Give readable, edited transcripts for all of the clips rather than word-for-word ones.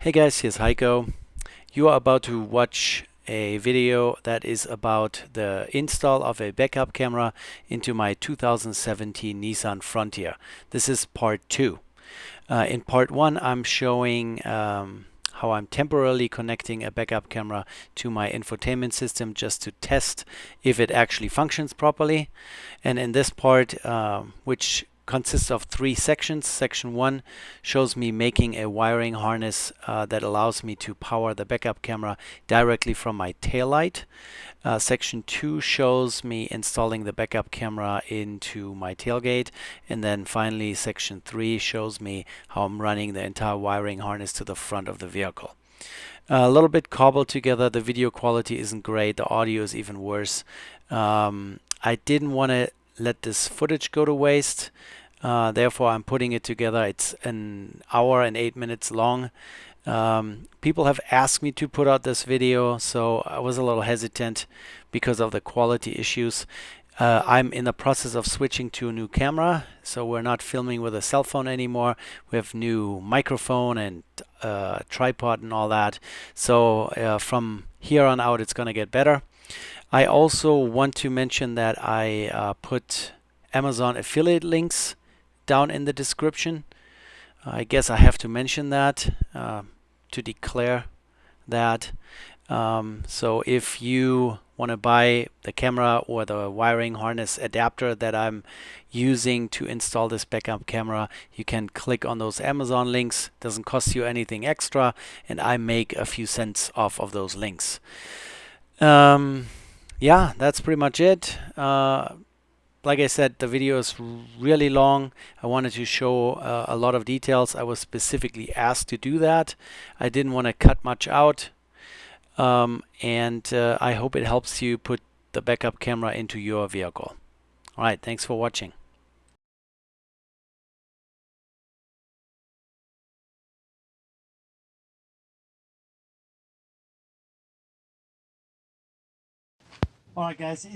Hey guys, here's Heiko. You are about to watch a video that is about the install of a backup camera into my 2017 Nissan Frontier. This is part 2. In part 1 I'm showing how I'm temporarily connecting a backup camera to my infotainment system just to test if it actually functions properly. And in this part, which consists of 3 sections. Section 1 shows me making a wiring harness that allows me to power the backup camera directly from my taillight. Section 2 shows me installing the backup camera into my tailgate. And then finally, Section 3 shows me how I'm running the entire wiring harness to the front of the vehicle. A little bit cobbled together. The video quality isn't great. The audio is even worse. I didn't want to let this footage go to waste. Therefore, I'm putting it together. It's an hour and 8 minutes long. People have asked me to put out this video, so I was a little hesitant because of the quality issues. I'm in the process of switching to a new camera, so we're not filming with a cell phone anymore. We have new microphone and tripod and all that. So from here on out, it's going to get better. I also want to mention that I put Amazon affiliate links down in the description. I guess I have to mention that to declare that. So if you want to buy the camera or the wiring harness adapter that I'm using to install this backup camera, you can click on those Amazon links. Doesn't cost you anything extra, and I make a few cents off of those links. Yeah, that's pretty much it. Like I said, the video is really long. I wanted to show a lot of details. I was specifically asked to do that. I didn't want to cut much out. And I hope it helps you put the backup camera into your vehicle. All right, thanks for watching. All right, guys,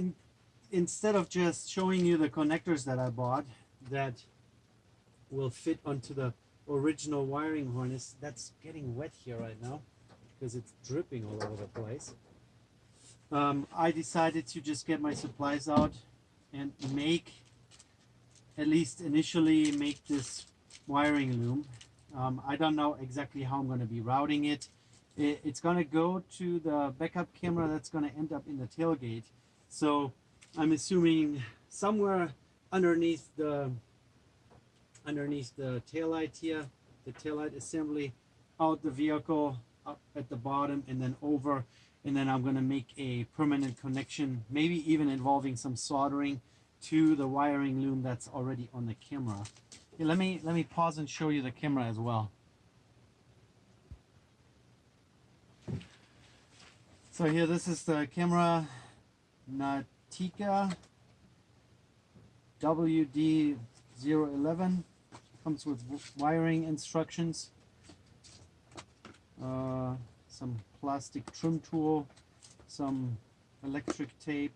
instead of just showing you the connectors that I bought that will fit onto the original wiring harness, that's getting wet here right now because it's dripping all over the place. I decided to just get my supplies out and make, at least initially, make this wiring loom. I don't know exactly how I'm going to be routing it. It's going to go to the backup camera that's going to end up in the tailgate. So I'm assuming somewhere underneath the taillight here, the taillight assembly, out the vehicle, up at the bottom, and then over. And then I'm going to make a permanent connection, maybe even involving some soldering, to the wiring loom that's already on the camera. Here, let me pause and show you the camera as well. So here, this is the camera, Nautica WD011. Comes with wiring instructions, some plastic trim tool, some electric tape,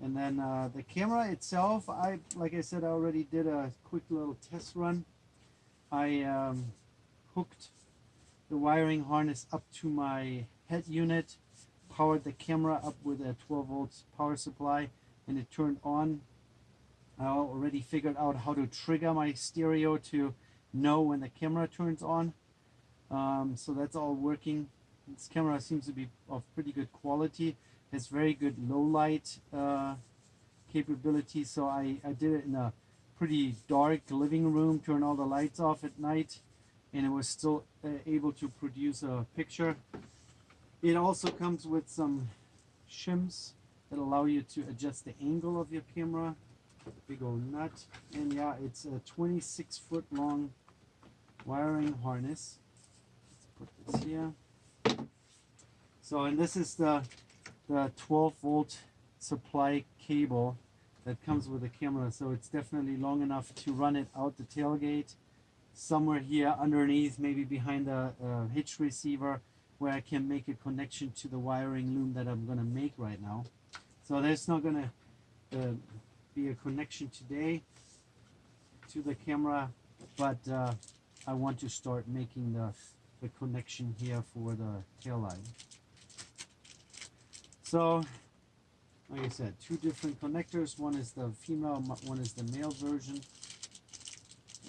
and then the camera itself, like I said, I already did a quick little test run. I hooked the wiring harness up to my head unit, powered the camera up with a 12 volts power supply, and it turned on. I already figured out how to trigger my stereo to know when the camera turns on. So that's all working. This camera seems to be of pretty good quality. Has very good low light capability. So I did it in a pretty dark living room, turn all the lights off at night, and it was still able to produce a picture. It also comes with some shims that allow you to adjust the angle of your camera. Big old nut. And yeah, it's a 26-foot long wiring harness. Let's put this here. So, and this is the 12 volt supply cable that comes with the camera. So it's definitely long enough to run it out the tailgate, somewhere here underneath, maybe behind the hitch receiver, where I can make a connection to the wiring loom that I'm going to make right now. So there's not going to be a connection today to the camera, but I want to start making the connection here for the tail light. So, like I said, two different connectors. One is the female, one is the male version.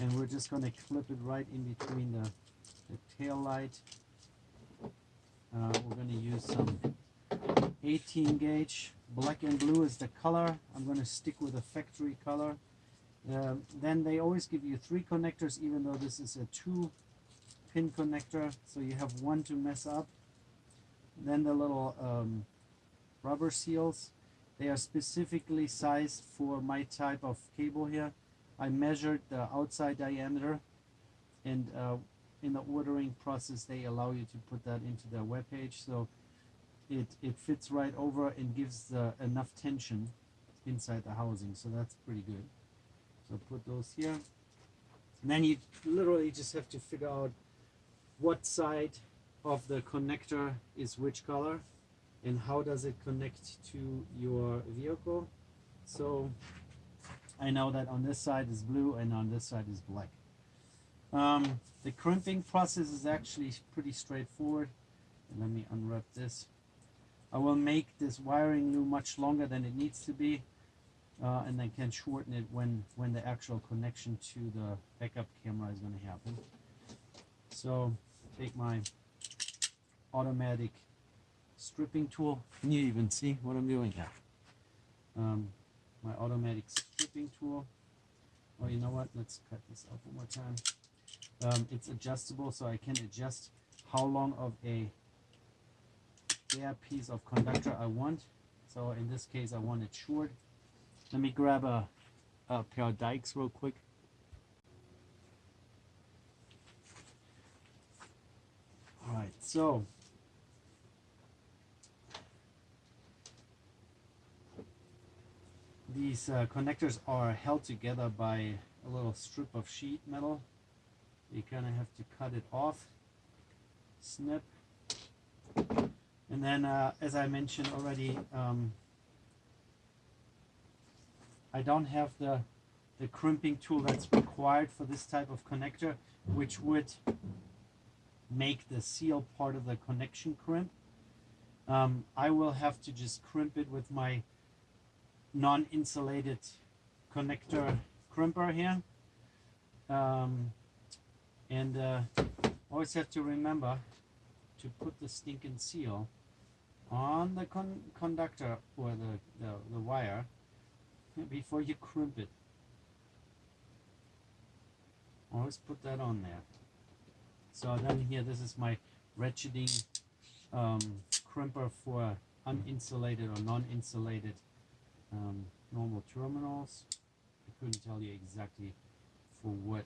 And we're just going to clip it right in between the tail light. We're going to use some 18 gauge. Black and blue is the color. I'm going to stick with a factory color. Then they always give you 3 connectors, even though this is a 2-pin connector, so you have 1 to mess up. Then the little rubber seals. They are specifically sized for my type of cable here. I measured the outside diameter, and in the ordering process they allow you to put that into their webpage, so it fits right over and gives enough tension inside the housing, so that's pretty good. So put those here, and then you literally just have to figure out what side of the connector is which color and how does it connect to your vehicle. So I know that on this side is blue and on this side is black. The crimping process is actually pretty straightforward. And let me unwrap this. I will make this wiring loop much longer than it needs to be, and then can shorten it when the actual connection to the backup camera is going to happen. So take my automatic stripping tool. Can you even see what I'm doing here? My automatic stripping tool. Oh, you know what? Let's cut this off one more time. It's adjustable, so I can adjust how long of a bare piece of conductor I want. So in this case, I want it short. Let me grab a pair of dikes real quick. All right, so these connectors are held together by a little strip of sheet metal. You kind of have to cut it off, snip, and then as I mentioned already, I don't have the crimping tool that's required for this type of connector, which would make the seal part of the connection crimp. I will have to just crimp it with my non-insulated connector crimper here. And always have to remember to put the stinking seal on the conductor or the wire before you crimp it. Always put that on there. So then here, this is my ratcheting crimper for uninsulated or non-insulated normal terminals. I couldn't tell you exactly for what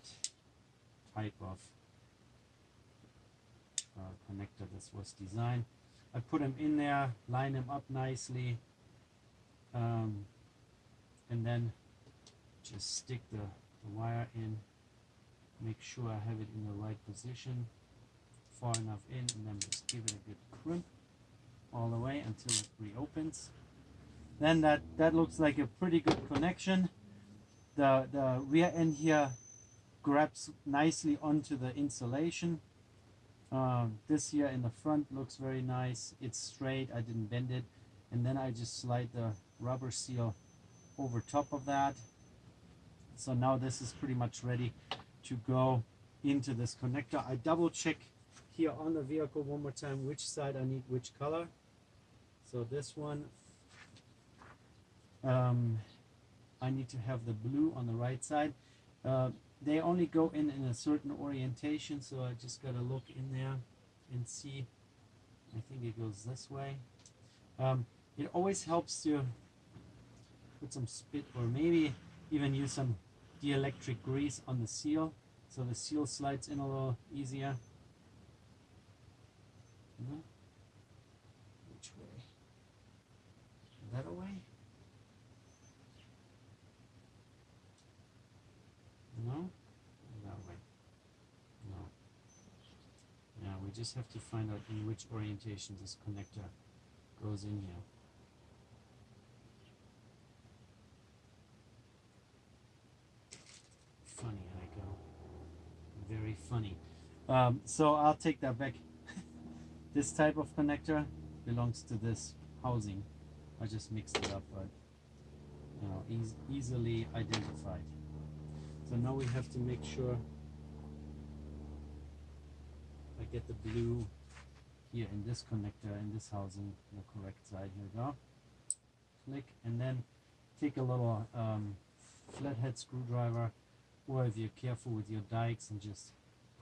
type of connector this was designed. I put them in there, line them up nicely, and then just stick the wire in. Make sure I have it in the right position, far enough in, and then just give it a good crimp all the way until it reopens. Then that looks like a pretty good connection. The rear end here grabs nicely onto the insulation. This here in the front looks very nice. It's straight, I didn't bend it. And then I just slide the rubber seal over top of that. So now this is pretty much ready to go into this connector. I double check here on the vehicle one more time which side I need which color. So this one, I need to have the blue on the right side. They only go in a certain orientation, so I just gotta look in there and see. I think it goes this way. It always helps to put some spit or maybe even use some dielectric grease on the seal, so the seal slides in a little easier. Which way? That way? No? That way. No. Yeah, we just have to find out in which orientation this connector goes in here. Funny how I go. Very funny. So I'll take that back. This type of connector belongs to this housing. I just mixed it up, but you know, easily identified. So now we have to make sure I get the blue here in this connector, in this housing, the correct side. Here we go. Click, and then take a little flathead screwdriver, or if you're careful with your dikes, and just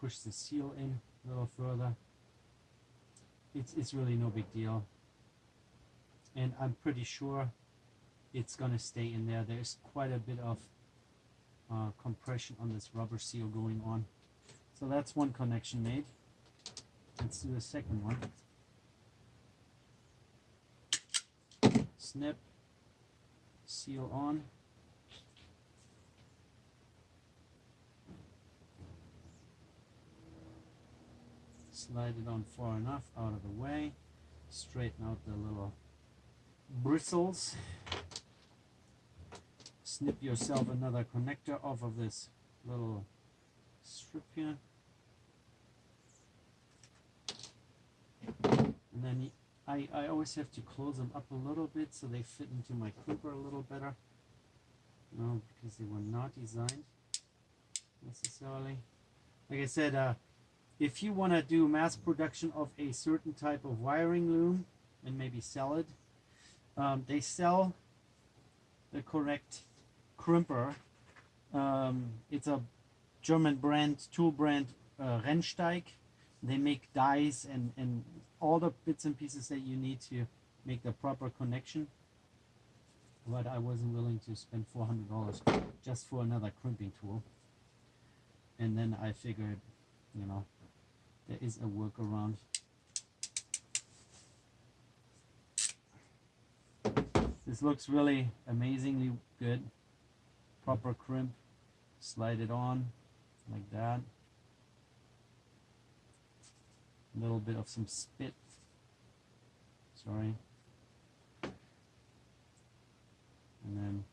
push the seal in a little further. It's really no big deal, and I'm pretty sure it's gonna stay in there. There's quite a bit of compression on this rubber seal going on. So that's one connection made. Let's do the second one. Snip, seal on. Slide it on far enough out of the way. Straighten out the little bristles. Snip yourself another connector off of this little strip here. And then I always have to close them up a little bit so they fit into my crimper a little better. No, because they were not designed necessarily. Like I said, if you want to do mass production of a certain type of wiring loom and maybe sell it, they sell the correct crimper. It's a German brand, tool brand, Rennsteig. They make dies and all the bits and pieces that you need to make the proper connection. But I wasn't willing to spend $400 just for another crimping tool. And then I figured, you know, there is a workaround. This looks really amazingly good. Proper crimp. Slide it on like that. A little bit of some spit. Sorry. And then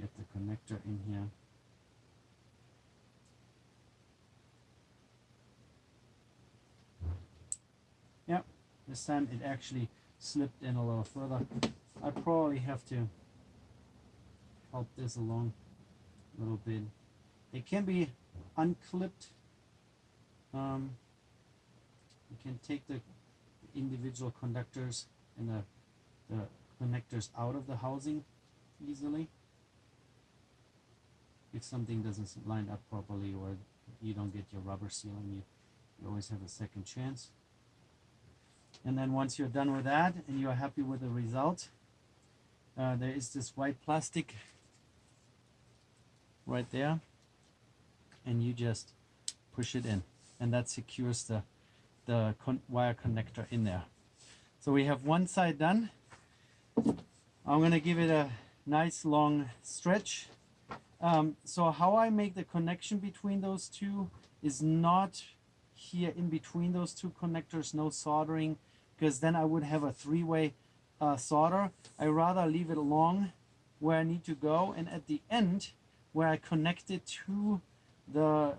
get the connector in here. Yep, this time it actually slipped in a little further. I probably have to help this along a little bit. It can be unclipped. You can take the individual conductors and the connectors out of the housing easily. If something doesn't line up properly or you don't get your rubber seal and you always have a second chance. And then once you're done with that and you're happy with the result, there is this white plastic right there, and you just push it in, and that secures the wire connector in there. So we have one side done. I'm gonna give it a nice long stretch. So how I make the connection between those two is not here in between those two connectors, no soldering, because then I would have a three-way solder. I rather leave it along where I need to go, and at the end where I connect it to the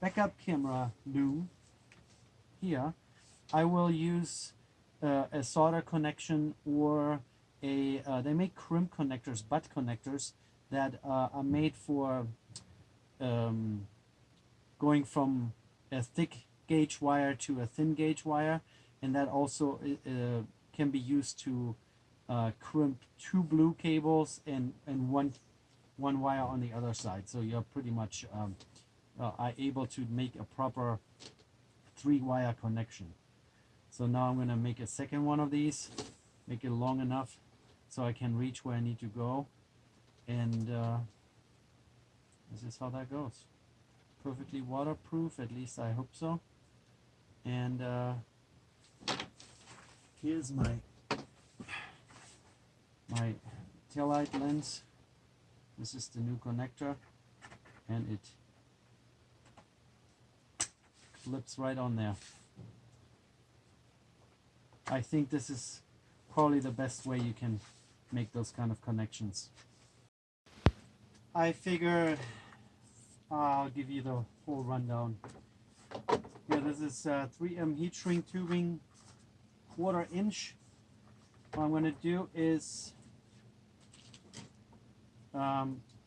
backup camera loom here, I will use a solder connection or a they make crimp connectors, butt connectors that are made for going from a thick gauge wire to a thin gauge wire, and that also can be used to crimp two blue cables and one wire on the other side. So you're pretty much able to make a proper three-wire connection. So now I'm going to make a second one of these, make it long enough so I can reach where I need to go, and this is how that goes. Perfectly waterproof, at least I hope so. And here's my taillight lens. This is the new connector, and it clips right on there. I think this is probably the best way you can make those kind of connections. I figure I'll give you the whole rundown. Yeah, this is 3M heat shrink tubing, 1/4 inch. What I'm going to do is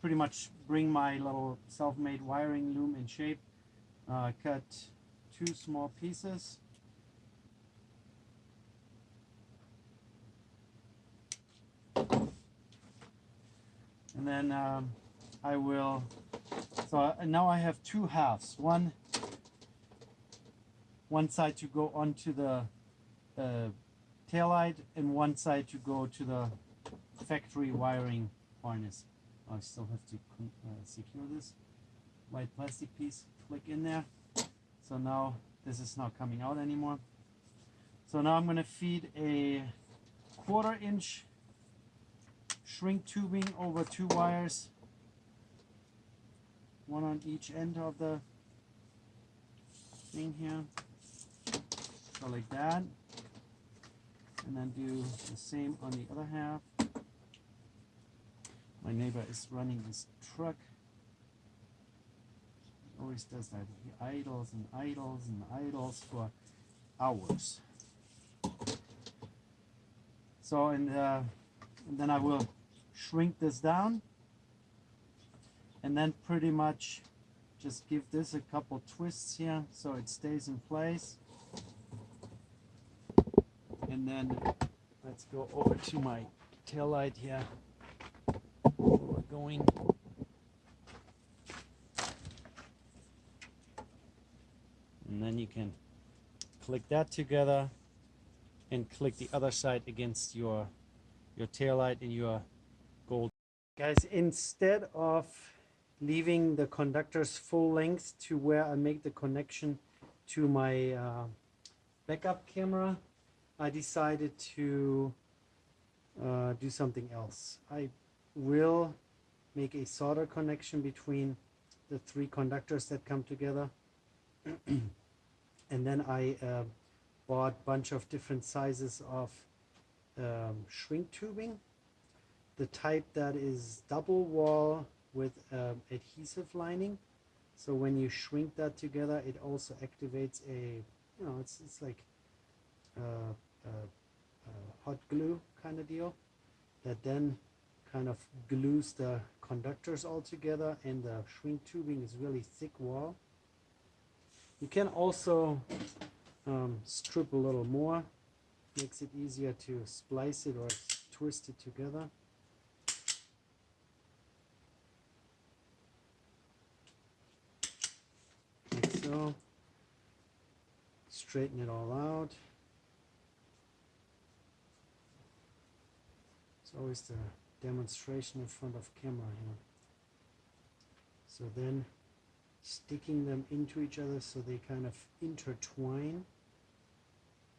pretty much bring my little self-made wiring loom in shape. Cut 2 small pieces. And then I will, so now I have 2 halves. One side to go onto the taillight and one side to go to the factory wiring harness. I still have to secure this white plastic piece, click in there. So now this is not coming out anymore. So now I'm going to feed a 1/4 inch shrink tubing over 2 wires, one on each end of the thing here. So like that. And then do the same on the other half. My neighbor is running his truck. He always does that. He idles and idles and idles for hours. So and then I will shrink this down and then pretty much just give this a couple twists here so it stays in place. And then let's go over to my tail light here. We're going. And then you can click that together and click the other side against your tail light and your gold. Guys, instead of leaving the conductors full length to where I make the connection to my backup camera, I decided to do something else. I will make a solder connection between the 3 conductors that come together. And then I bought a bunch of different sizes of shrink tubing. The type that is double wall with adhesive lining. So when you shrink that together, it also activates a, you know, it's like hot glue kind of deal that then kind of glues the conductors all together, and the shrink tubing is really thick wall. You can also strip a little more, makes it easier to splice it or twist it together. Like so. Straighten it all out. It's always the demonstration in front of camera here. So then sticking them into each other so they kind of intertwine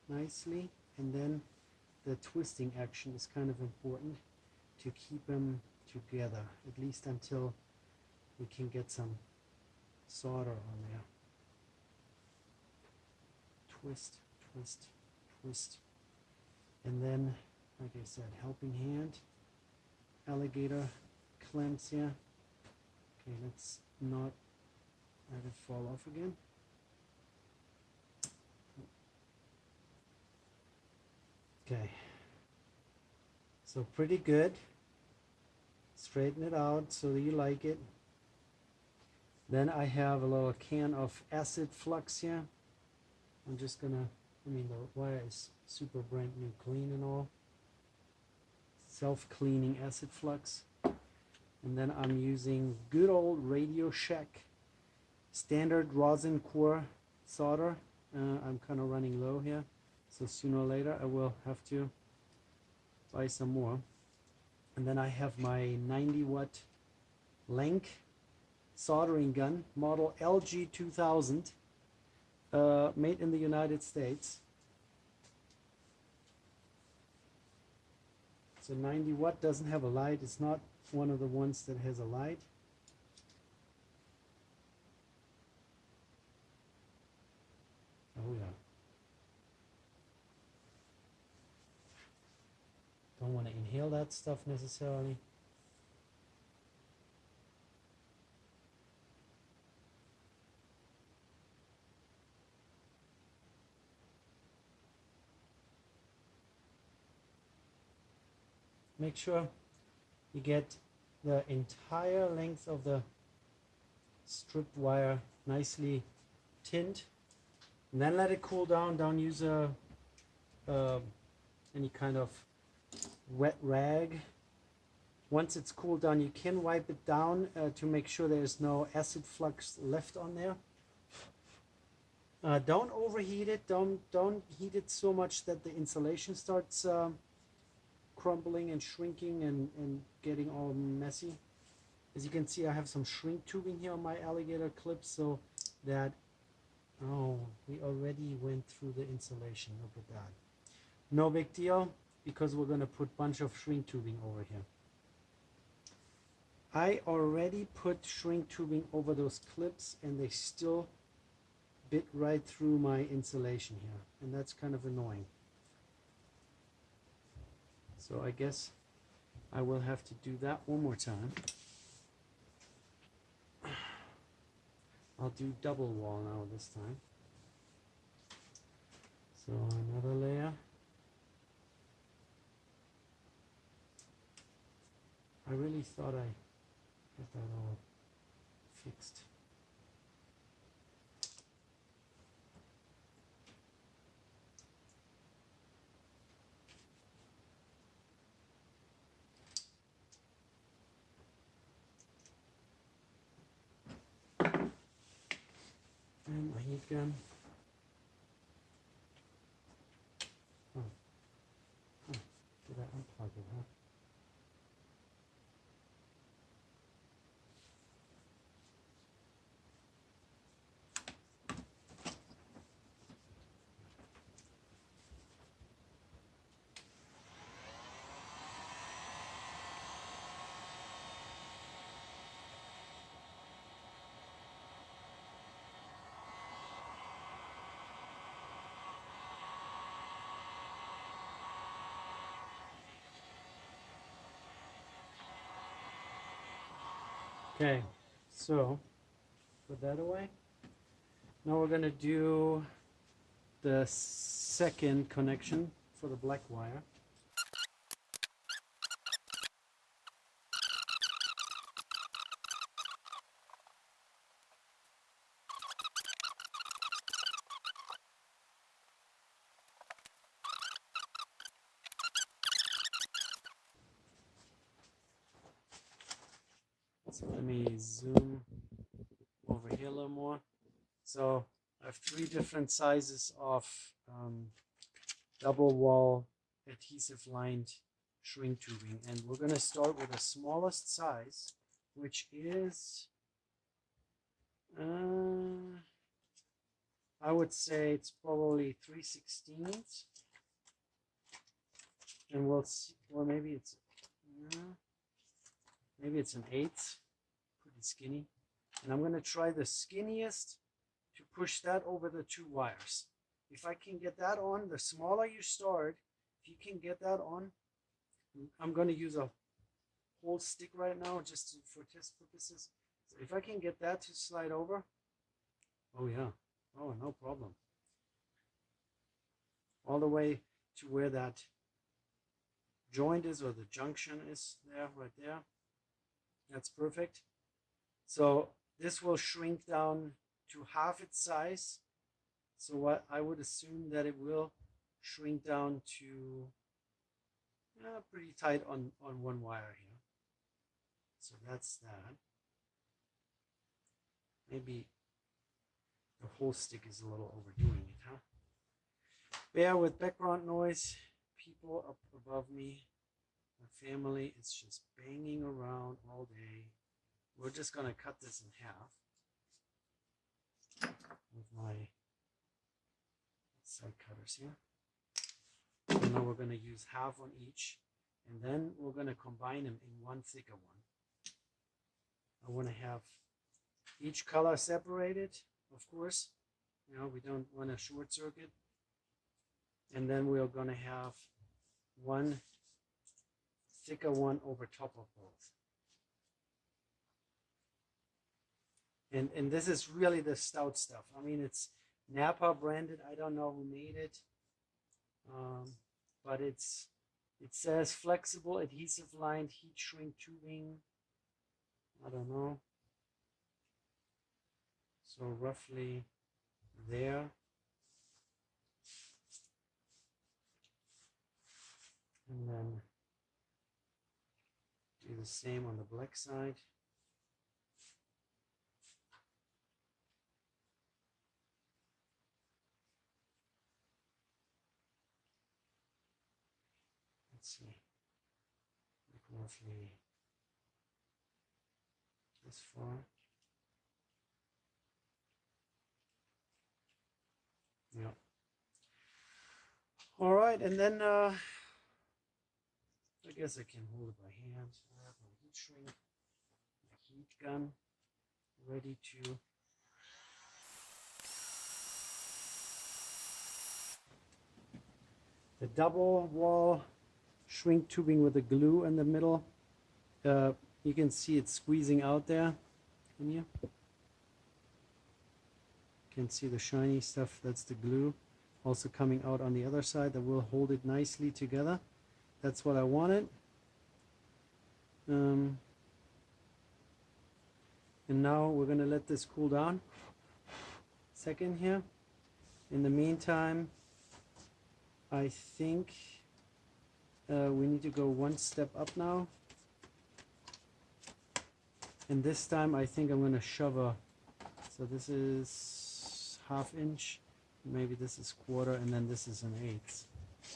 nicely, and then the twisting action is kind of important to keep them together, at least until we can get some solder on there. Twist, twist, twist, and then, like I said, helping hand, alligator clamps here. Okay, let's not let it fall off again. Okay, so pretty good. Straighten it out so that you like it. Then I have a little can of acid flux here. I'm just gonna, I mean, the wire is super brand new clean and all. Self-cleaning acid flux. And then I'm using good old Radio Shack standard rosin core solder. I'm kind of running low here, so sooner or later I will have to buy some more. And then I have my 90-watt Lenk soldering gun, model LG 2000, made in the United States. So 90 watt, doesn't have a light. It's not one of the ones that has a light. Oh yeah. Don't want to inhale that stuff necessarily. Make sure you get the entire length of the stripped wire nicely tinned, and then let it cool down. Don't use any kind of wet rag. Once it's cooled down, you can wipe it down to make sure there's no acid flux left on there. Don't overheat it. Don't heat it so much that the insulation starts crumbling and shrinking and getting all messy. As you can see, I have some shrink tubing here on my alligator clip, so that, oh, we already went through the insulation. Look at that. No big deal, because we're going to put a bunch of shrink tubing over here. I already put shrink tubing over those clips, and they still bit right through my insulation here, and that's kind of annoying. So I guess I will have to do that one more time. I'll do double wall now this time. So another layer. I really thought I had that all fixed. And my heat gun. Oh. Did I unplug it, huh? Okay, so put that away. Now we're going to do the second connection for the black wire. So let me zoom over here a little more. So I have 3 different sizes of double wall adhesive lined shrink tubing, and we're going to start with the smallest size, which is I would say it's probably 3/16, and we'll see, or maybe it's an 1/8, pretty skinny. And I'm going to try the skinniest to push that over the 2 wires. If I can get that on, the smaller you start, if you can get that on, I'm going to use a whole stick right now just for test purposes. So if I can get that to slide over, oh yeah, oh no problem. All the way to where that joint is, or the junction is there, right there. That's perfect. So this will shrink down to half its size. So what I would assume that it will shrink down to pretty tight on 1 wire here. So that's that. Maybe the whole stick is a little overdoing it, huh? Bear with background noise. People up above me, my family, it's just banging around all day. We're just going to cut this in half with my side cutters here. And now we're going to use half on each, and then we're going to combine them in one thicker one. I want to have each color separated, of course. You know, we don't want a short circuit. And then we're going to have one thicker one over top of both. And this is really the stout stuff. I mean, it's Napa branded. I don't know who made it, but it's It says flexible adhesive lined heat shrink tubing. I don't know. So roughly there. And then do the same on the black side. Let's see, like roughly this far. Yeah. All right, and then I guess I can hold it by hand. I have my heat shrink, my heat gun, ready to. The double wall shrink tubing with the glue in the middle. You can see it squeezing out there. Can you? Can see the shiny stuff. That's the glue. Also coming out on the other side. That will hold it nicely together. That's what I wanted. And now we're going to let this cool down. Second here. In the meantime, I think we need to go one step up now. And this time I think I'm going to shove a, so this is 1/2 inch, maybe this is 1/4, and then this is 1/8.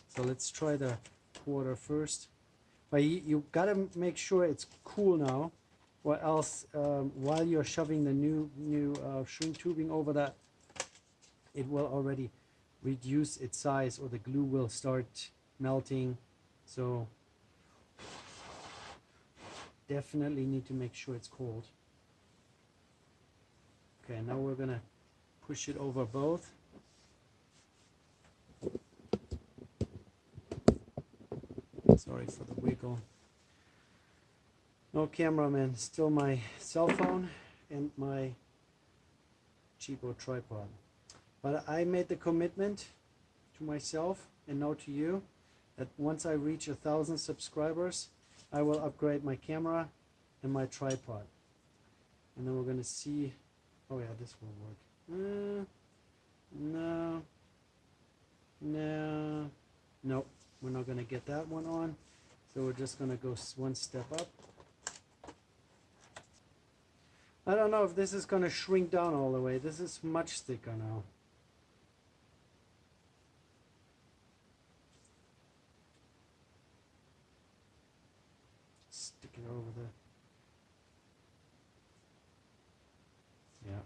So let's try the 1/4 first. But you gotta make sure it's cool now, or else while you're shoving the new shrink tubing over that, it will already reduce its size, or the glue will start melting. So definitely need to make sure it's cold. Okay, now we're gonna push it over both. Sorry for the wiggle. No cameraman, still my cell phone and my cheapo tripod. But I made the commitment to myself and now to you that once I reach 1,000 subscribers, I will upgrade my camera and my tripod. And then we're going to see, oh yeah, this will work. No, nope, we're not going to get that one on. So we're just going to go one step up. I don't know if this is going to shrink down all the way. This is much thicker now. Stick it over there. Yeah.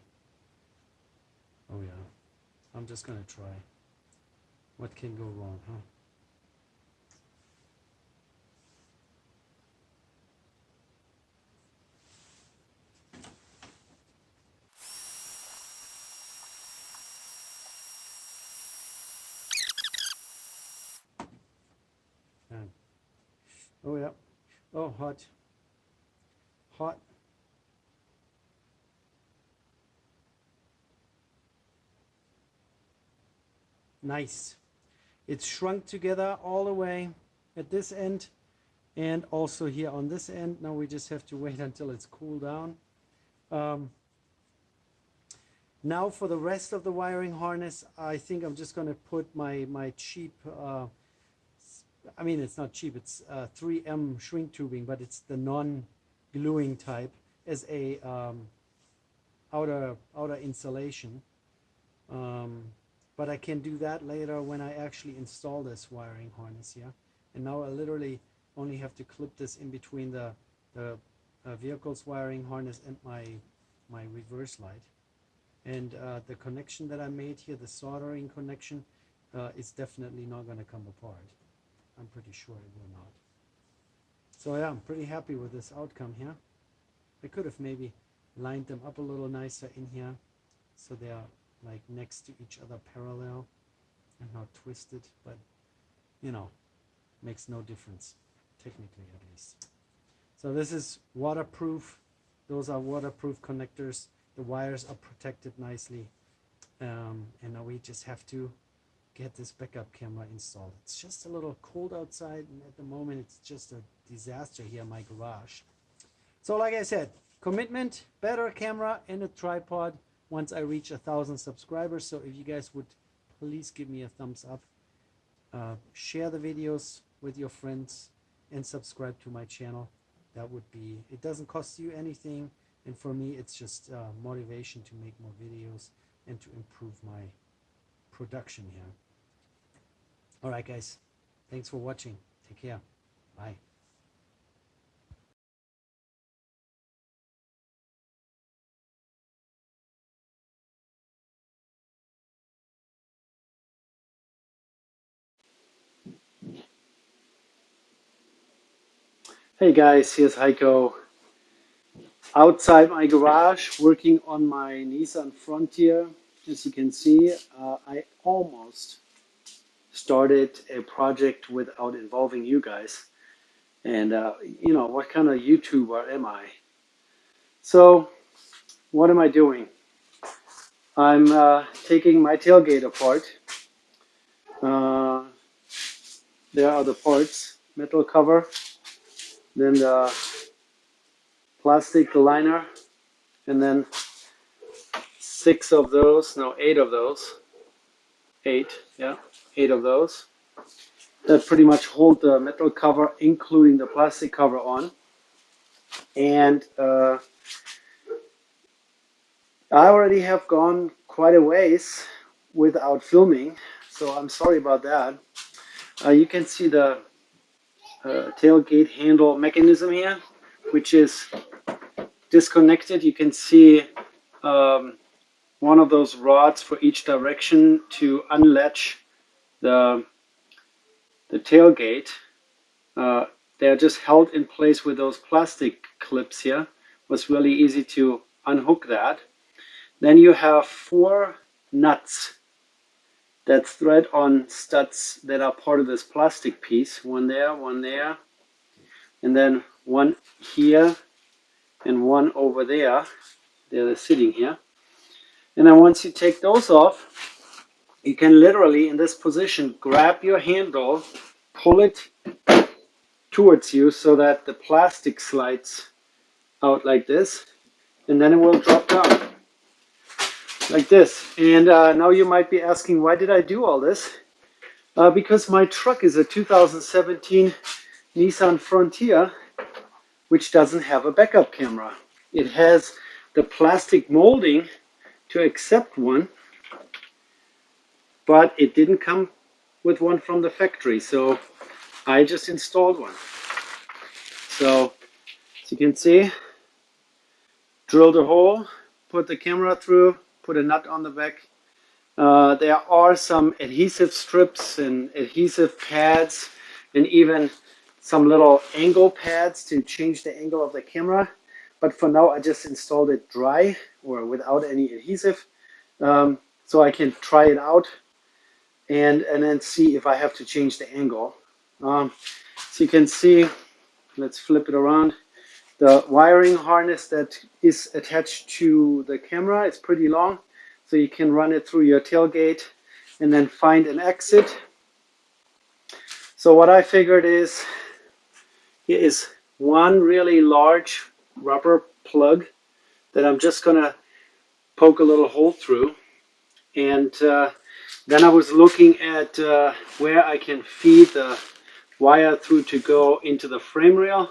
Oh yeah. I'm just going to try. What can go wrong, huh? Oh yeah. Oh, hot. Hot. Nice. It's shrunk together all the way at this end and also here on this end. Now we just have to wait until it's cooled down. Now for the rest of the wiring harness, I think I'm just going to put my cheap, I mean it's not cheap, it's 3M shrink tubing, but it's the non-gluing type as a outer insulation. But I can do that later when I actually install this wiring harness here. And now I literally only have to clip this in between the vehicle's wiring harness and my reverse light. And the connection that I made here, the soldering connection, is definitely not going to come apart. I'm pretty sure it will not. So yeah, I'm pretty happy with this outcome here. I could have maybe lined them up a little nicer in here so they are like next to each other, parallel and not twisted, but you know, makes no difference, technically at least. So this is waterproof. Those are waterproof connectors. The wires are protected nicely, and now we just have to get this backup camera installed. It's just a little cold outside, and at the moment it's just a disaster here in my garage. So like I said, commitment, better camera and a tripod once I reach 1,000 subscribers. So if you guys would please give me a thumbs up, share the videos with your friends, and subscribe to my channel. That would be, it doesn't cost you anything, and for me it's just motivation to make more videos and to improve my production here. All right guys, thanks for watching. Take care. Bye. Hey guys, here's Heiko outside my garage working on my Nissan Frontier. As you can see, I almost started a project without involving you guys. And you know, what kind of YouTuber am I? So what am I doing? I'm taking my tailgate apart. Uh, there are the parts, metal cover, then the plastic liner, and then 6 of those, no, 8 of those. 8, yeah, 8 of those. That pretty much hold the metal cover, including the plastic cover on. And I already have gone quite a ways without filming, so I'm sorry about that. You can see the tailgate handle mechanism here, which is disconnected. You can see one of those rods for each direction to unlatch the tailgate. They're just held in place with those plastic clips here. It was really easy to unhook that. Then you have 4 nuts that thread on studs that are part of this plastic piece. One there, and then one here and one over there. They're sitting here. And then once you take those off, you can literally in this position grab your handle, pull it towards you so that the plastic slides out like this, and then it will drop down like this. And now you might be asking, why did I do all this? Because my truck is a 2017 Nissan Frontier, which doesn't have a backup camera. It has the plastic molding to accept one, but it didn't come with one from the factory, so I just installed one. So as you can see, drilled a hole, put the camera through, put a nut on the back. There are some adhesive strips and adhesive pads and even some little angle pads to change the angle of the camera. But for now I just installed it dry or without any adhesive, so I can try it out and then see if I have to change the angle. So you can see, let's flip it around. The wiring harness that is attached to the camera is pretty long, so you can run it through your tailgate and then find an exit. So what I figured is, here is one really large rubber plug that I'm just going to poke a little hole through. And then I was looking at where I can feed the wire through to go into the frame rail.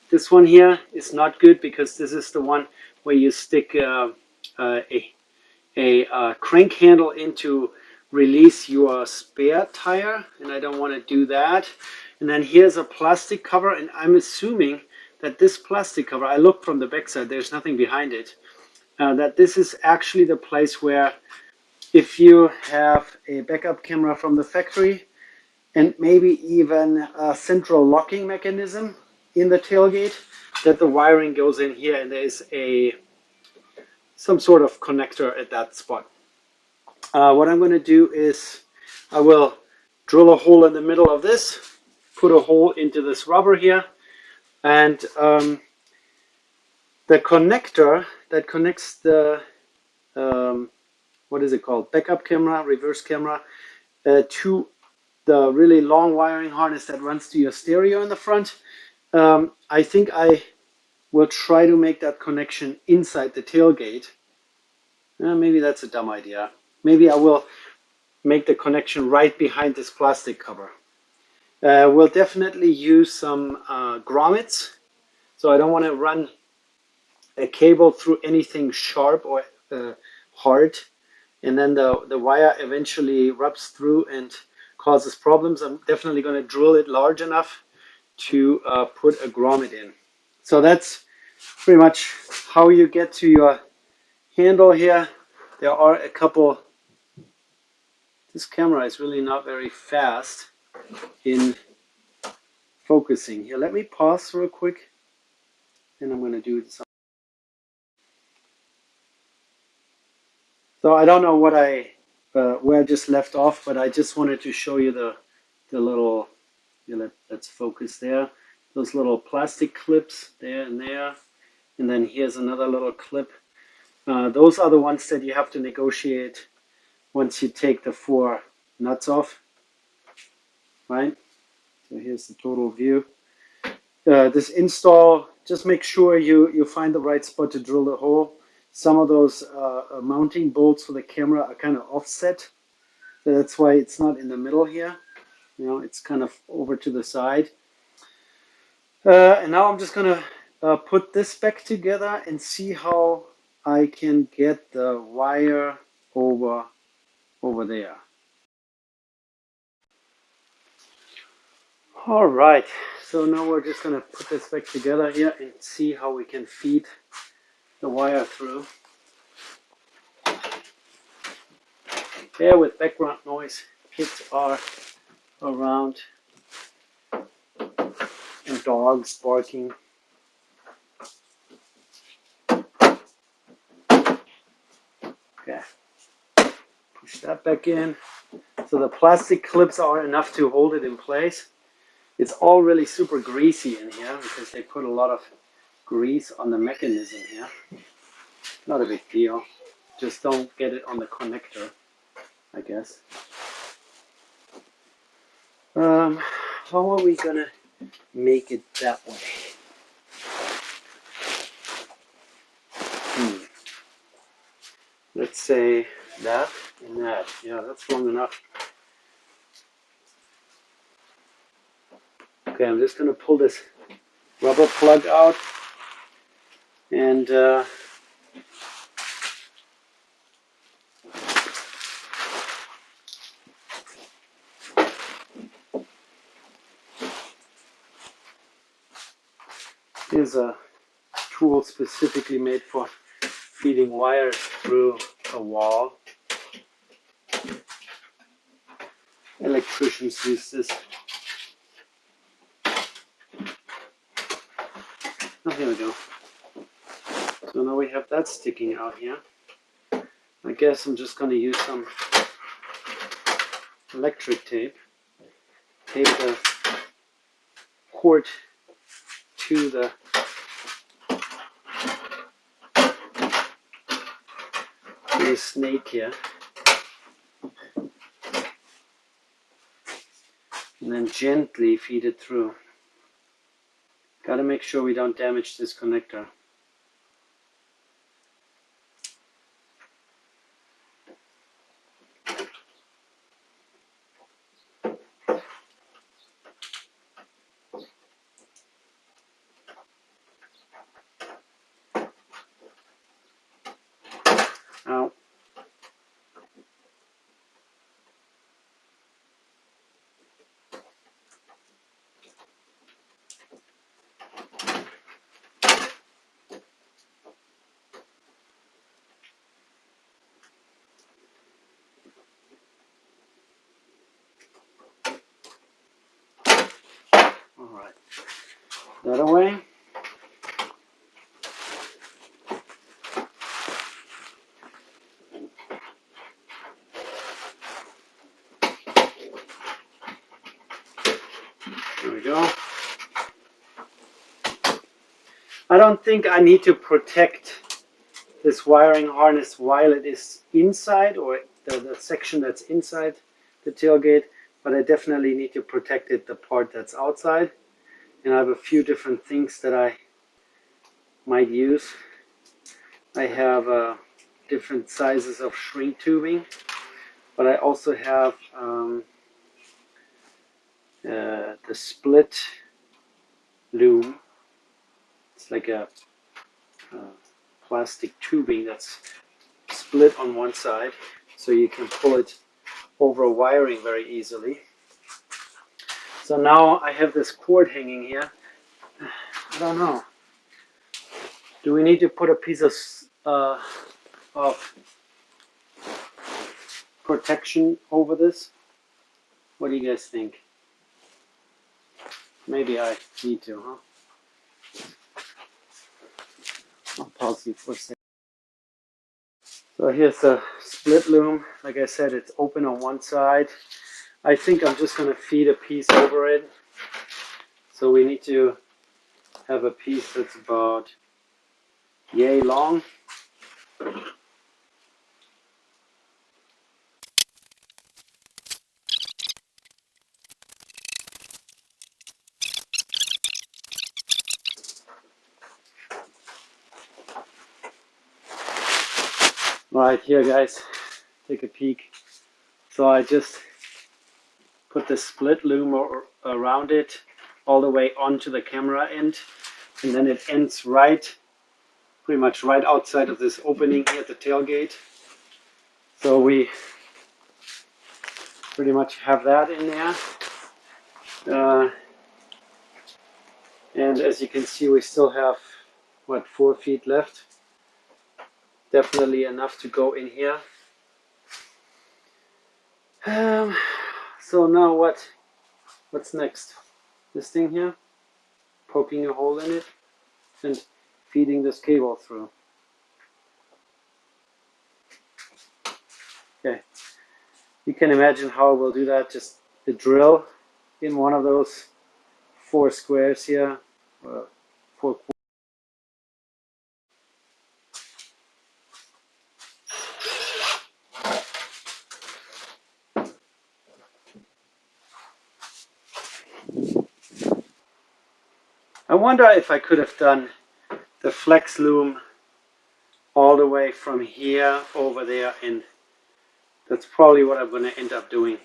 This one here is not good because this is the one where you stick a crank handle in to release your spare tire, and I don't want to do that. And then here's a plastic cover, and I'm assuming that this plastic cover, I looked from the backside, there's nothing behind it, that this is actually the place where if you have a backup camera from the factory and maybe even a central locking mechanism in the tailgate, that the wiring goes in here and there is some sort of connector at that spot. What I'm going to do is I will drill a hole in the middle of this, put a hole into this rubber here, and the connector that connects the what is it called, backup camera, reverse camera, to the really long wiring harness that runs to your stereo in the front. I think I will try to make that connection inside the tailgate. Maybe that's a dumb idea. Maybe I will make the connection right behind this plastic cover. We'll definitely use some grommets, so I don't want to run a cable through anything sharp or hard, and then the wire eventually rubs through and causes problems. I'm definitely going to drill it large enough to put a grommet in. So that's pretty much how you get to your handle here. There are a couple. This camera is really not very fast in focusing here. Let me pause real quick, and I'm going to do this. So I don't know what where I just left off, but I just wanted to show you the little, let's focus there, those little plastic clips there and there, and then here's another little clip. Those are the ones that you have to negotiate once you take the 4 nuts off, right? So here's the total view. This install, just make sure you find the right spot to drill the hole. Some of those mounting bolts for the camera are kind of offset. So that's why it's not in the middle here. You know, it's kind of over to the side. And now I'm just going to put this back together and see how I can get the wire over there. All right, so now we're just going to put this back together here and see how we can feed the wire through. Bear with background noise, kids are around and dogs barking. Okay, push that back in. So the plastic clips are enough to hold it in place. It's all really super greasy in here because they put a lot of grease on the mechanism here. Not a big deal. Just don't get it on the connector, I guess. How are we gonna make it that way? Let's say that and that. Yeah, that's long enough. Okay, I'm just gonna pull this rubber plug out and here's a tool specifically made for feeding wires through a wall. Electricians use this. Oh, here we go. So now we have that sticking out here. I guess I'm just going to use some electric tape. Tape the cord to the snake here. And then gently feed it through. Gotta make sure we don't damage this connector. Ow. Alright. That away. There we go. I don't think I need to protect this wiring harness while it is inside, or the section that's inside the tailgate, but I definitely need to protect it, the part that's outside. And I have a few different things that I might use. I have different sizes of shrink tubing, but I also have the split loom. It's like a plastic tubing that's split on one side, so you can pull it over wiring very easily. So now I have this cord hanging here. I don't know. Do we need to put a piece of protection over this? What do you guys think? Maybe I need to, huh? I'll pause you for a second. So here's the split loom. Like I said, it's open on one side. I think I'm just going to feed a piece over it. So we need to have a piece that's about yay long. Right here, guys, take a peek. So I just put the split loom around it all the way onto the camera end, and then it ends pretty much right outside of this opening here at the tailgate. So we pretty much have that in there. And as you can see, we still have, what, 4 feet left. Definitely enough to go in here. So now what's next? This thing here, poking a hole in it and feeding this cable through. Okay, you can imagine how we'll do that. Just the drill in one of those 4 squares here, 4. I wonder if I could have done the flex loom all the way from here over there, and that's probably what I'm going to end up doing.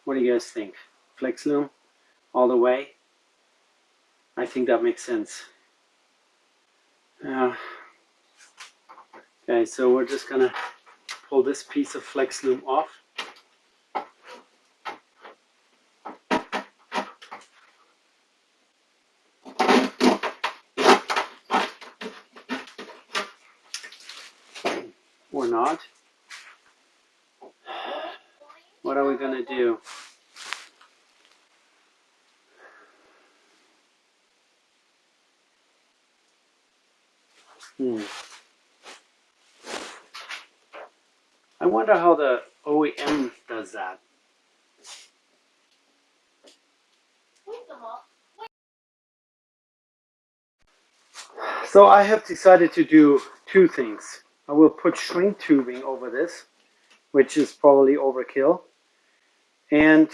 What do you guys think? Flex loom all the way? I think that makes sense. Okay, so we're just going to pull this piece of flex loom off. Or not. What are we going to do? I wonder how the OEM does that. So I have decided to do 2 things. I will put shrink tubing over this, which is probably overkill, and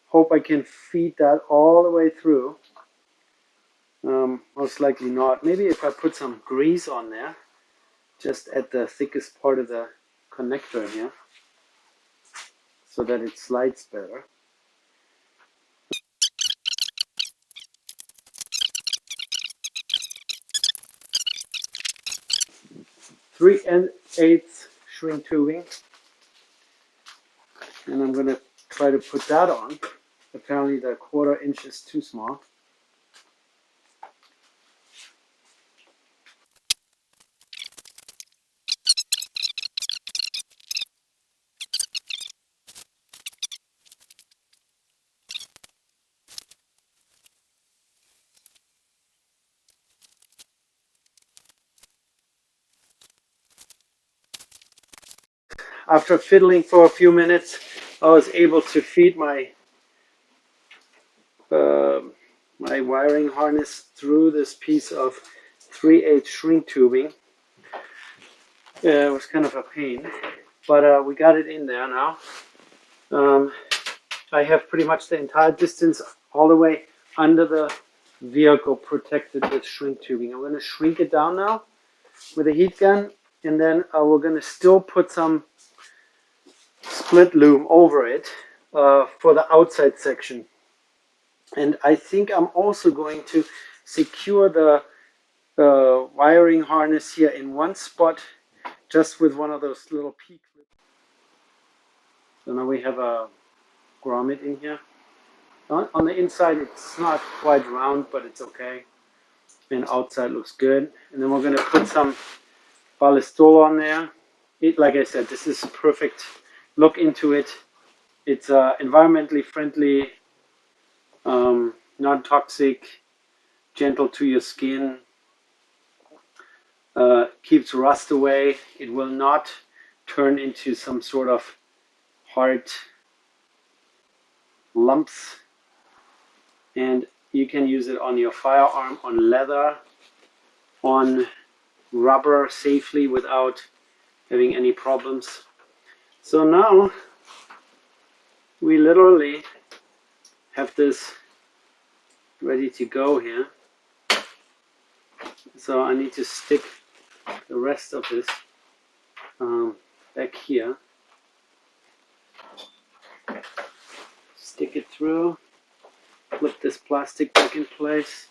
hope I can feed that all the way through. Most likely not. Maybe if I put some grease on there, just at the thickest part of the connector here, so that it slides better. Three and 1/8 shrink tubing, and I'm going to try to put that on. Apparently the 1/4 inch is too small. After fiddling for a few minutes, I was able to feed my my wiring harness through this piece of 3/8 shrink tubing. It was kind of a pain. but we got it in there now. I have pretty much the entire distance all the way under the vehicle protected with shrink tubing. I'm going to shrink it down now with a heat gun, and then we're going to still put some split loom over it for the outside section. And I think I'm also going to secure the wiring harness here in one spot, just with one of those little P clips. So now we have a grommet in here. On the inside, it's not quite round, but it's okay. And outside looks good. And then we're going to put some ballistol on there. Like I said, this is perfect. Look into it. It's environmentally friendly, non-toxic, gentle to your skin, keeps rust away. It will not turn into some sort of hard lumps. And you can use it on your firearm, on leather, on rubber safely without having any problems. So now we literally have this ready to go here. So I need to stick the rest of this back here. Stick it through, flip this plastic back in place.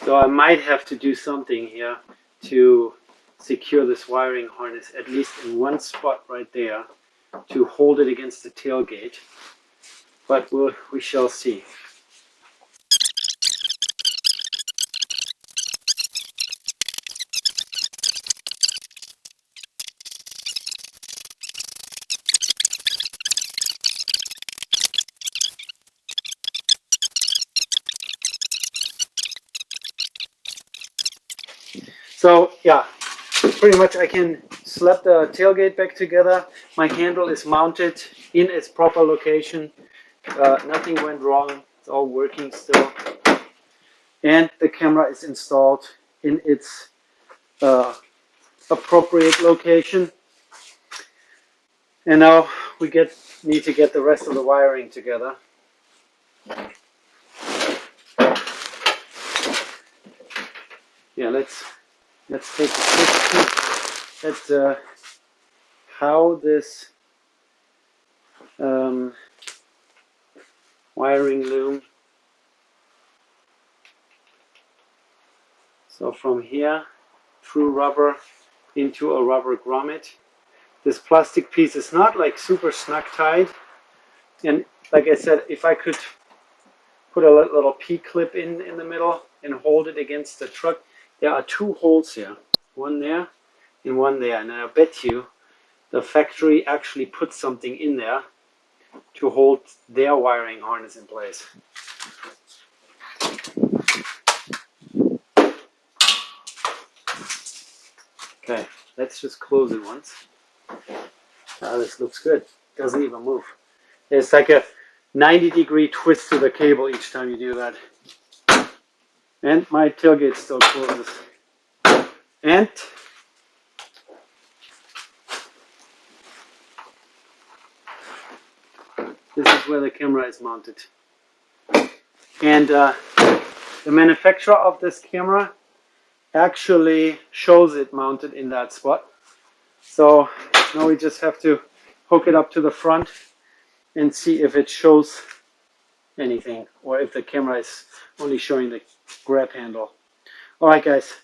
So I might have to do something here to secure this wiring harness, at least in one spot right there, to hold it against the tailgate. But we shall see. So yeah, pretty much I can slap the tailgate back together. My handle is mounted in its proper location. Nothing went wrong. It's all working still. And the camera is installed in its appropriate location. And now we need to get the rest of the wiring together. Yeah, let's take a quick peek at how this wiring loom. So from here through rubber into a rubber grommet. This plastic piece is not like super snug tied. And like I said, if I could put a little P-clip in the middle and hold it against the truck, there are two holes here, one there and one there. And I bet you the factory actually put something in there to hold their wiring harness in place. Okay, let's just close it once. Oh, this looks good. Doesn't even move. It's like a 90-degree twist to the cable each time you do that. And my tailgate still closes. And this is where the camera is mounted. And the manufacturer of this camera actually shows it mounted in that spot. So now we just have to hook it up to the front and see if it shows anything, or if the camera is only showing the grab handle. All right, guys.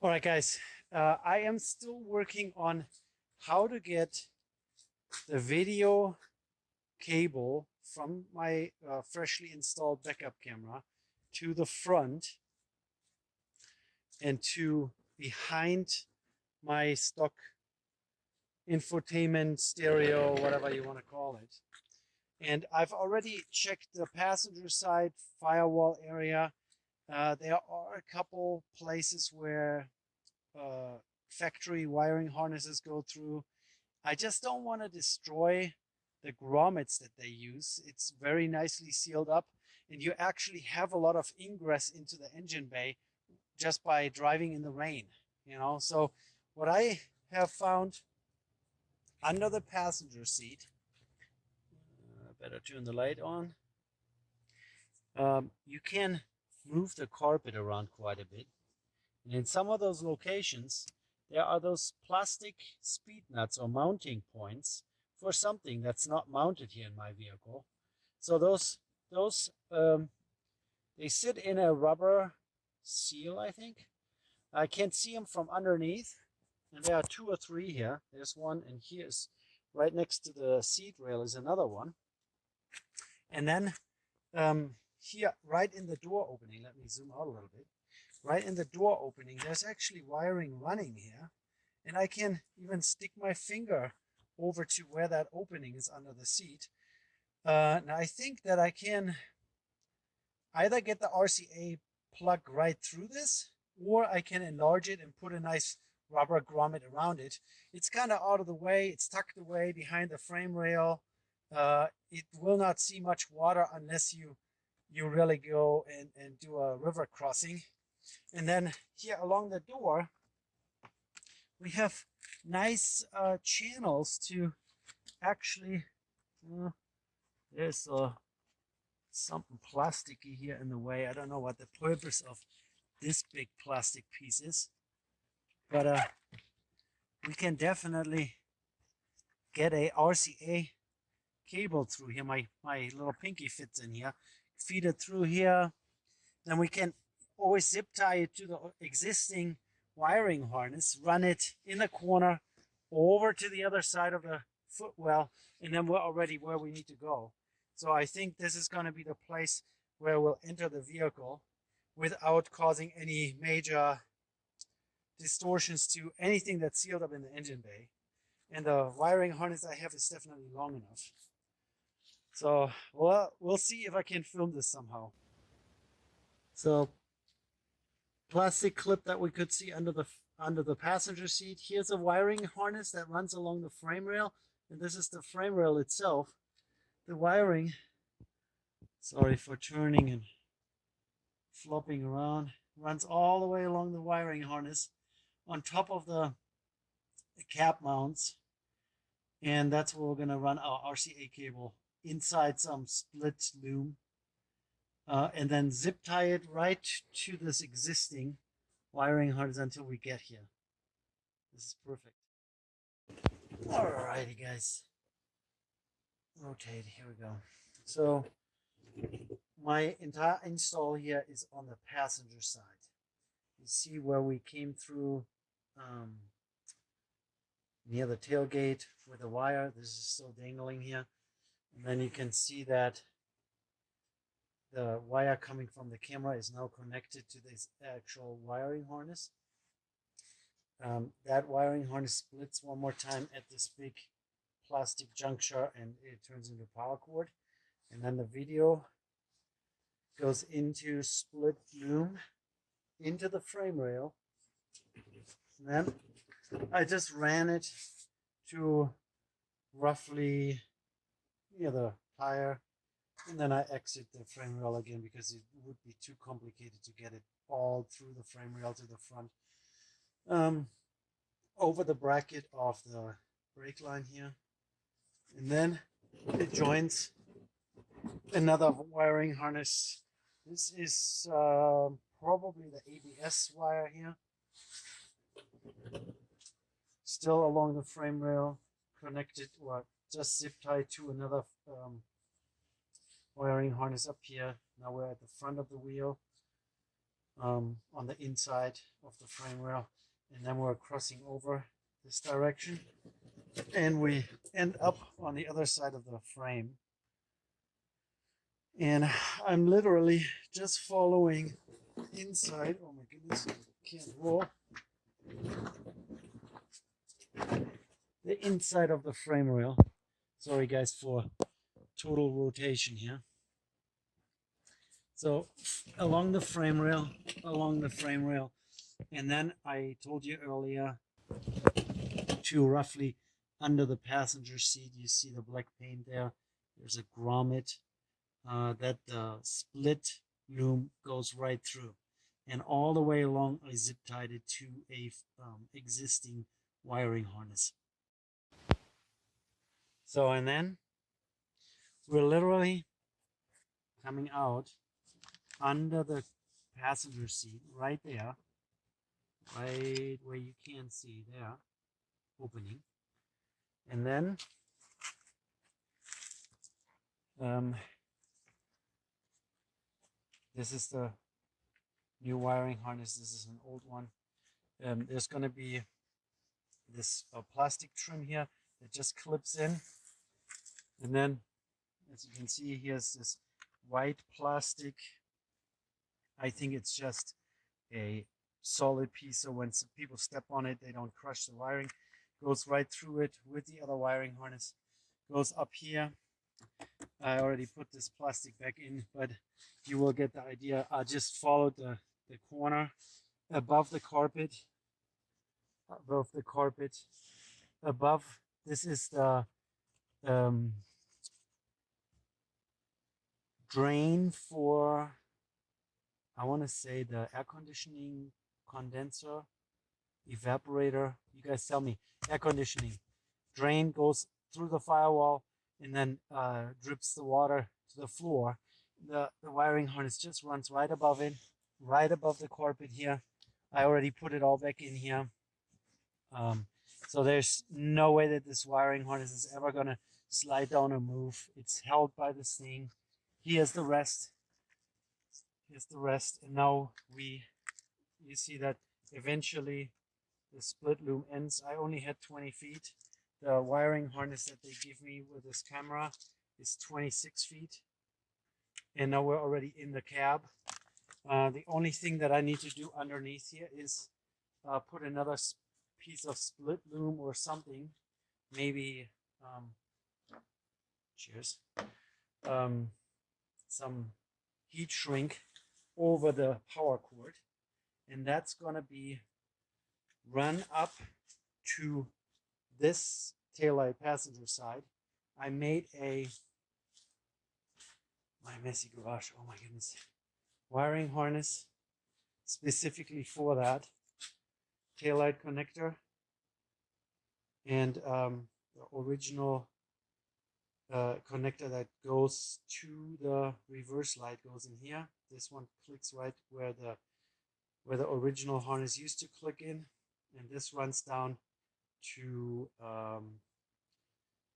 All right, guys. I am still working on how to get the video cable from my freshly installed backup camera to the front and to behind my stock infotainment, stereo, whatever you want to call it. And I've already checked the passenger side firewall area. There are a couple places where factory wiring harnesses go through. I just don't want to destroy the grommets that they use. It's very nicely sealed up, and you actually have a lot of ingress into the engine bay just by driving in the rain, you know. So what I have found under the passenger seat, better turn the light on, you can move the carpet around quite a bit. And in some of those locations, there are those plastic speed nuts or mounting points for something that's not mounted here in my vehicle. So those they sit in a rubber seal, I think. I can't see them from underneath. And there are 2 or 3 here. There's one, and here's right next to the seat rail is another one. And then here, right in the door opening, let me zoom out a little bit. Right in the door opening, there's actually wiring running here. And I can even stick my finger over to where that opening is under the seat. Now I think that I can either get the RCA plug right through this, or I can enlarge it and put a nice rubber grommet around it. It's kind of out of the way. It's tucked away behind the frame rail. It will not see much water unless you really go and do a river crossing. And then here along the door, we have nice channels to actually, there's something plasticky here in the way. I don't know what the purpose of this big plastic piece is, but we can definitely get a RCA cable through here. My little pinky fits in here. Feed it through here. Then we can always zip tie it to the existing wiring harness, run it in the corner over to the other side of the footwell, and then we're already where we need to go. So I think this is going to be the place where we'll enter the vehicle without causing any major distortions to anything that's sealed up in the engine bay. And the wiring harness I have is definitely long enough. So well, we'll see if I can film this somehow. So plastic clip that we could see under the passenger seat. Here's a wiring harness that runs along the frame rail, and this is the frame rail itself. The wiring, sorry for turning and flopping around, runs all the way along the wiring harness on top of the cap mounts, and that's where we're going to run our RCA cable inside some split loom, and then zip tie it right to this existing wiring harness until we get here. This is perfect. Alrighty guys, rotate, here we go. So my entire install here is on the passenger side. You see where we came through near the tailgate with the wire. This is still dangling here. And then you can see that the wire coming from the camera is now connected to this actual wiring harness. That wiring harness splits one more time at this big plastic juncture and it turns into power cord. And then the video goes into split loom into the frame rail. And then I just ran it to roughly near the tire, and then I exit the frame rail again because it would be too complicated to get it all through the frame rail to the front. Over the bracket of the brake line here, and then it joins another wiring harness. This is probably the ABS wire here, still along the frame rail, connected or just zip tied to another wiring harness up here. Now we're at the front of the wheel, on the inside of the frame rail, and then we're crossing over this direction and we end up on the other side of the frame. And I'm literally just following inside. Oh my goodness, can't roll. The inside of the frame rail. Sorry guys for total rotation here. So along the frame rail, and then I told you earlier to roughly under the passenger seat. You see the black paint there. There's a grommet that the split loom goes right through. And all the way along, I zip tied it to a existing wiring harness. So, and then we're literally coming out under the passenger seat right there, right where you can see there, opening. And then this is the new wiring harness. This is an old one. There's going to be this plastic trim here that just clips in. And then, as you can see, here's this white plastic. I think it's just a solid piece, so when some people step on it, they don't crush the wiring. Goes right through it with the other wiring harness. Goes up here. I already put this plastic back in, but you will get the idea. I just followed the corner above the carpet. Above the carpet. Above, this is the drain for, I want to say, the air conditioning condenser, evaporator. You guys tell me. Air conditioning. Drain goes through the firewall and then drips the water to the floor. The wiring harness just runs right above it, right above the carpet here. I already put it all back in here. So there's no way that this wiring harness is ever going to slide down or move. It's held by this thing. Here's the rest. Here's the rest. And now you see that eventually the split loom ends. I only had 20 feet. The wiring harness that they give me with this camera is 26 feet. And now we're already in the cab. The only thing that I need to do underneath here is put another piece of split loom or something. Maybe, cheers, some heat shrink over the power cord. And that's going to be run up to this taillight passenger side. I made my messy garage, oh my goodness, wiring harness specifically for that taillight connector, and the original connector that goes to the reverse light goes in here. This one clicks right where the original harness used to click in, and this runs down to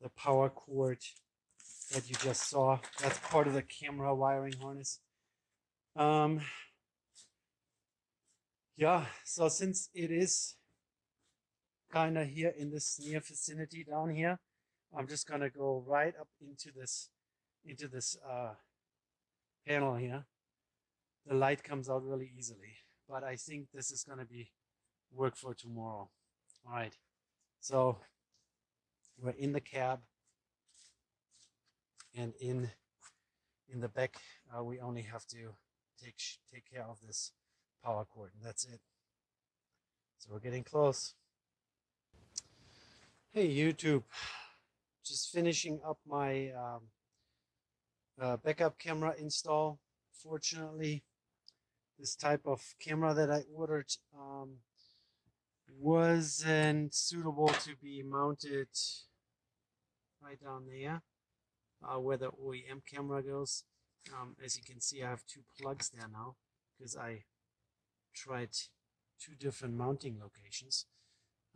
the power cord that you just saw. That's part of the camera wiring harness. Yeah, so since it is kind of here in this near vicinity down here, I'm just gonna go right up into this panel here. The light comes out really easily, but I think this is gonna be work for tomorrow. All right, so we're in the cab, and in the back we only have to take care of this power cord, and that's it. So we're getting close. Hey YouTube, just finishing up my backup camera install. Fortunately, this type of camera that I ordered wasn't suitable to be mounted right down there where the OEM camera goes. As you can see, I have two plugs there now because I tried two different mounting locations.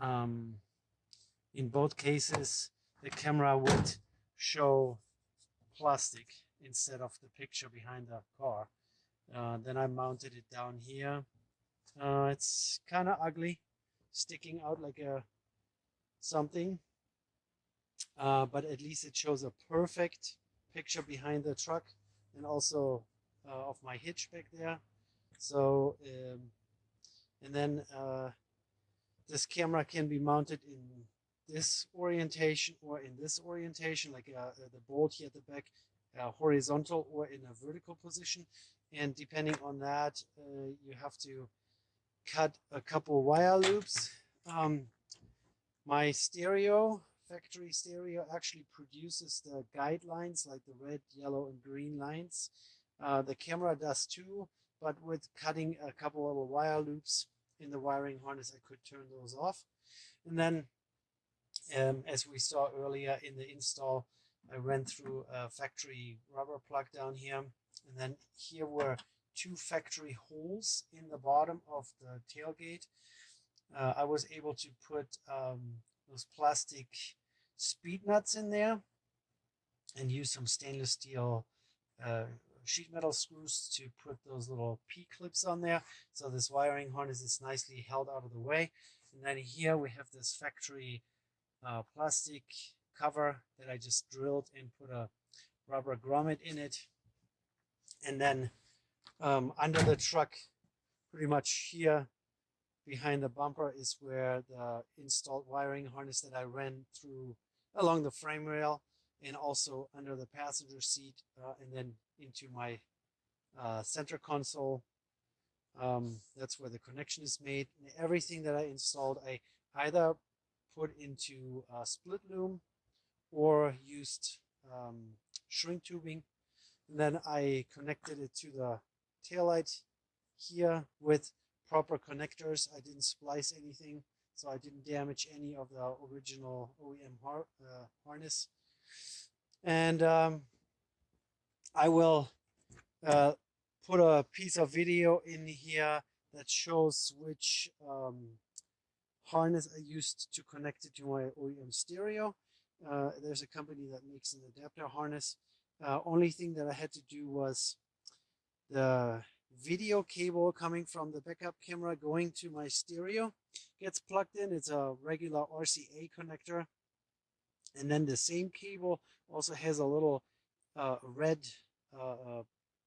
In both cases, the camera would show plastic instead of the picture behind the car. Then I mounted it down here. It's kind of ugly, sticking out like a something, but at least it shows a perfect picture behind the truck and also of my hitch back there. So, and then this camera can be mounted in this orientation or in this orientation, like the bolt here at the back, horizontal or in a vertical position. And depending on that, you have to cut a couple wire loops. My stereo factory stereo actually produces the guidelines, like the red, yellow, and green lines. The camera does too, but with cutting a couple of wire loops in the wiring harness, I could turn those off. And then, as we saw earlier in the install, I ran through a factory rubber plug down here, and then here were two factory holes in the bottom of the tailgate. I was able to put those plastic speed nuts in there and use some stainless steel sheet metal screws to put those little P-clips on there. So this wiring harness is nicely held out of the way. And then here we have this factory plastic cover that I just drilled and put a rubber grommet in it. And then under the truck, pretty much here behind the bumper, is where the installed wiring harness that I ran through along the frame rail and also under the passenger seat and then into my center console. That's where the connection is made. And everything that I installed, I either put into split loom or used shrink tubing. And then I connected it to the taillight here with proper connectors. I didn't splice anything, so I didn't damage any of the original OEM harness. And I will put a piece of video in here that shows which harness I used to connect it to my OEM stereo. There's a company that makes an adapter harness. Only thing that I had to do was the video cable coming from the backup camera going to my stereo gets plugged in. It's a regular RCA connector. And then the same cable also has a little red,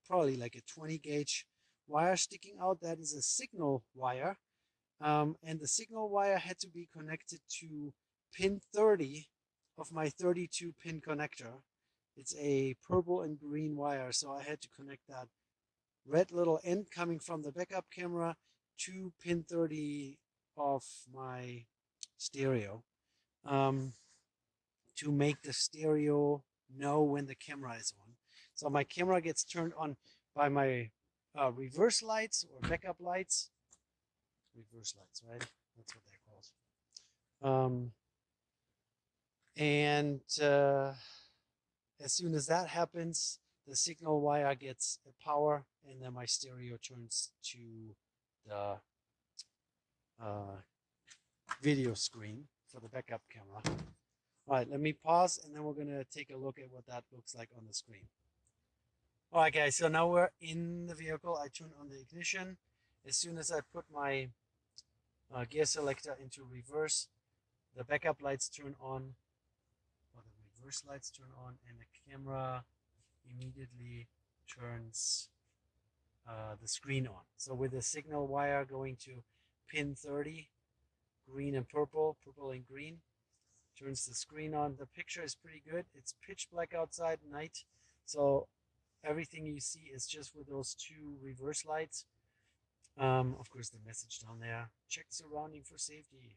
probably like a 20 gauge wire sticking out. That is a signal wire. And the signal wire had to be connected to pin 30 of my 32 pin connector. It's a purple and green wire, so I had to connect that red little end coming from the backup camera to pin 30 of my stereo to make the stereo know when the camera is on. So my camera gets turned on by my reverse lights or backup lights. Reverse lights, right? That's what they're called. And as soon as that happens, the signal wire gets power, and then my stereo turns to the video screen for the backup camera. All right, let me pause, and then we're going to take a look at what that looks like on the screen. All right, guys, so now we're in the vehicle. I turn on the ignition. As soon as I put my gear selector into reverse, the backup lights turn on, or the reverse lights turn on, and the camera immediately turns the screen on. So with the signal wire going to pin 30, green and purple, purple and green, turns the screen on. The picture is pretty good. It's pitch black outside, night, so everything you see is just with those two reverse lights. Of course, the message down there, check surrounding for safety.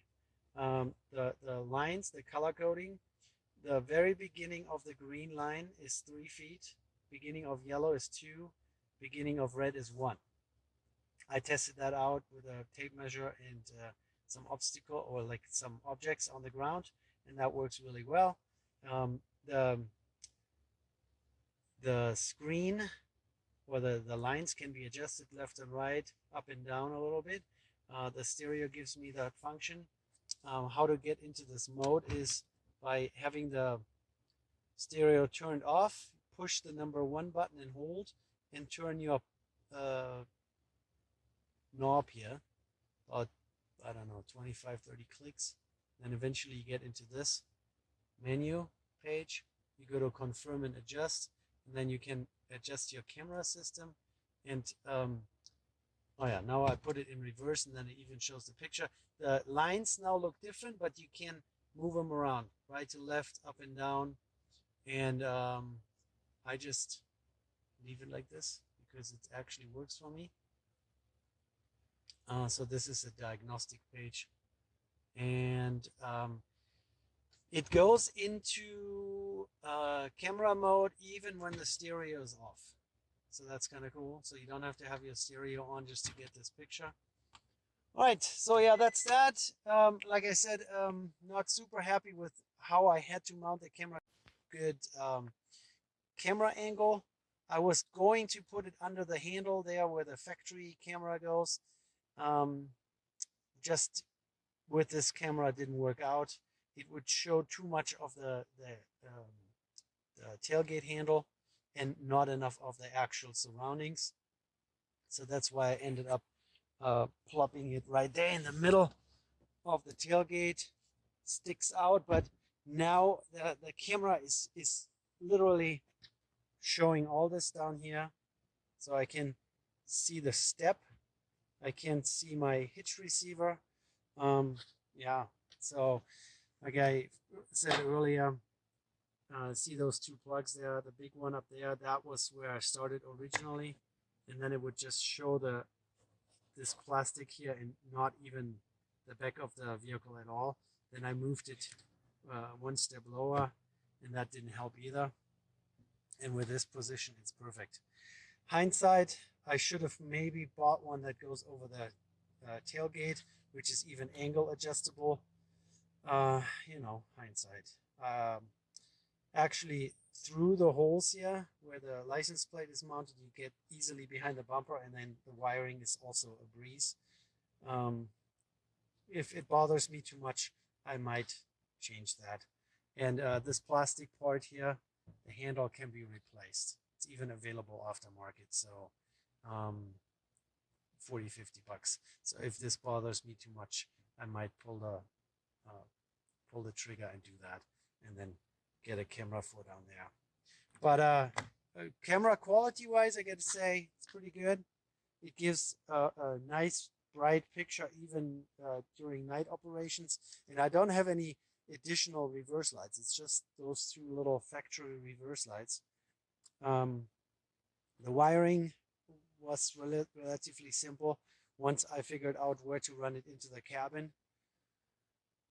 The lines, the color coding, the very beginning of the green line is 3 feet, beginning of yellow is 2, beginning of red is 1. I tested that out with a tape measure and some obstacle or like some objects on the ground, and that works really well. The screen or the lines can be adjusted left and right, up and down a little bit. The stereo gives me that function. How to get into this mode is by having the stereo turned off, push the number 1 button and hold, and turn your knob here, about, I don't know, 25, 30 clicks. Then eventually you get into this menu page. You go to confirm and adjust, and then you can adjust your camera system. And oh yeah, now I put it in reverse, and then it even shows the picture. The lines now look different, but you can move them around, right to left, up and down. And I just leave it like this because it actually works for me. So this is a diagnostic page, and It goes into camera mode even when the stereo is off. So that's kind of cool. So you don't have to have your stereo on just to get this picture. All right, so yeah, that's that. Like I said, not super happy with how I had to mount the camera. Good camera angle. I was going to put it under the handle there where the factory camera goes. Just with this camera, it didn't work out. It would show too much of the tailgate handle and not enough of the actual surroundings. So that's why I ended up plopping it right there in the middle of the tailgate. Sticks out, but now the camera is literally showing all this down here. So I can see the step. I can see my hitch receiver. Yeah, so like I said earlier, see those two plugs there, the big one up there, that was where I started originally. And then it would just show this plastic here and not even the back of the vehicle at all. Then I moved it one step lower, and that didn't help either. And with this position, it's perfect. Hindsight, I should have maybe bought one that goes over the tailgate, which is even angle adjustable. Hindsight. Actually, through the holes here where the license plate is mounted, you get easily behind the bumper, and then the wiring is also a breeze. If it bothers me too much, I might change that. And this plastic part here, the handle can be replaced. It's even available aftermarket, so 40-50 bucks. So if this bothers me too much, I might pull the trigger and do that, and then get a camera for down there. But camera quality wise, I gotta say it's pretty good. It gives a nice bright picture even during night operations. And I don't have any additional reverse lights. It's just those two little factory reverse lights. The wiring was relatively simple once I figured out where to run it into the cabin.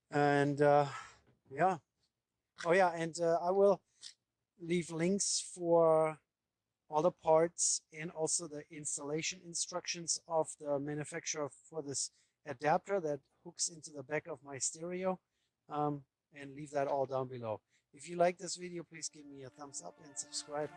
And yeah. Oh yeah, and I will leave links for all the parts and also the installation instructions of the manufacturer for this adapter that hooks into the back of my stereo, and leave that all down below. If you like this video, please give me a thumbs up and subscribe.